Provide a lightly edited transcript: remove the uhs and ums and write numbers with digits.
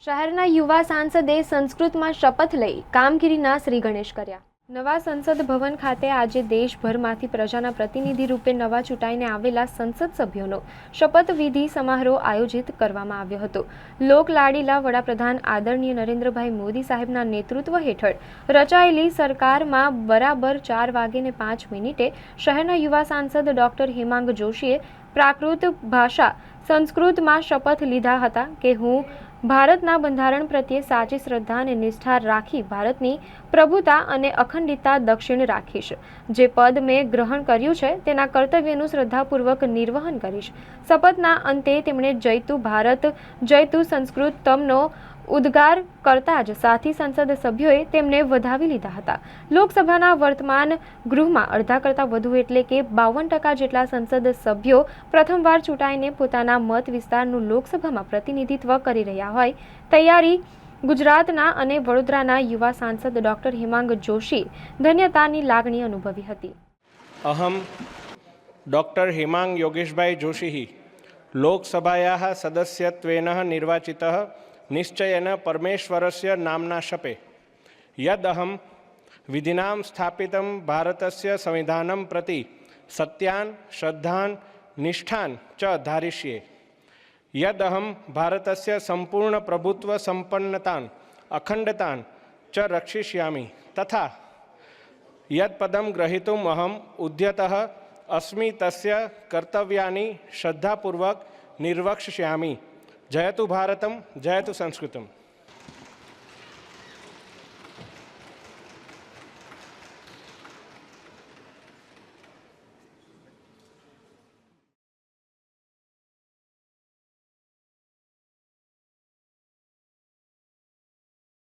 શહેરના યુવા સાંસદે સંસ્કૃતમાં શપથ લઈ કામગીરીના શ્રી ગણેશ કર્યા। નવા સંસદ ભવન ખાતે આજે દેશભરમાંથી પ્રજાના પ્રતિનિધિ રૂપે નવા ચૂંટાઈને આવેલા સંસદ સભ્યોનો શપથવિધિ સમારોહ આયોજિત કરવામાં આવ્યો હતો। લોકલાડીલા વડાપ્રધાન આદરણીય નરેન્દ્રભાઈ મોદી સાહેબના નેતૃત્વ હેઠળ રચાયેલી સરકારમાં બરાબર 4:05 શહેરના યુવા સાંસદ ડોક્ટર હેમાંગ જોશીએ પ્રાકૃત ભાષા સંસ્કૃતમાં શપથ લીધા હતા કે હું ભારતના બંધારણ પ્રત્યે સાચી શ્રદ્ધા અને નિષ્ઠા રાખી ભારતની પ્રભુતા અને અખંડિતતા દક્ષિણ રાખીશ। જે પદ મેં ગ્રહણ કર્યું છે તેના કર્તવ્યનું શ્રદ્ધાપૂર્વક નિર્વહન કરીશ। શપથના અંતે તેમણે જયતુ ભારત જયતુ સંસ્કૃત તમનો ઉદ્ગાર કરતા જ સાથી સંસદ સભ્યોએ તેમને વધાવી લીધા હતા। લોકસભાના વર્તમાન ગૃહમાં અડધા કરતાં વધુ એટલે કે 52% જેટલા સંસદ સભ્યો પ્રથમવાર ચૂંટાઈને પોતાના મત વિસ્તારનું લોકસભામાં પ્રતિનિધિત્વ કરી રહ્યા હોય તૈયારી ગુજરાતના અને વડોદરાના યુવા સાંસદ ડોક્ટર હેમાંગ જોશી ધન્યતાની લાગણી અનુભવી હતી। અહમ ડોક્ટર હેમાંગ યોગેશભાઈ જોશી લોકસભાયાः સદસ્યત્વેન નિર્વાચિતः નિશ્ચયેન પરમેશ્વરस्य નામ્ના શપે યદહમ વિધિનાં સ્થાપિतं ભારતस्य સંવિધાनं પ્રતિ સત્યાન શ્રદ્ધાન નિષ્ઠાન ચ ધારિષ્ये યદહમ ભારતस्य સંપૂર્ણ પ્રભુત્વ સંપન્નતાન અખંડતાન ચ રક્ષિષ્યામિ તથા યત્પદં ગ્રહીતુમ અહમ ઉદ્યતઃ अस्मि तस्य कर्तव्यानि श्रद्धापूर्वक निर्वक्ष्यामि। जयतु भारतम जयतु संस्कृतम।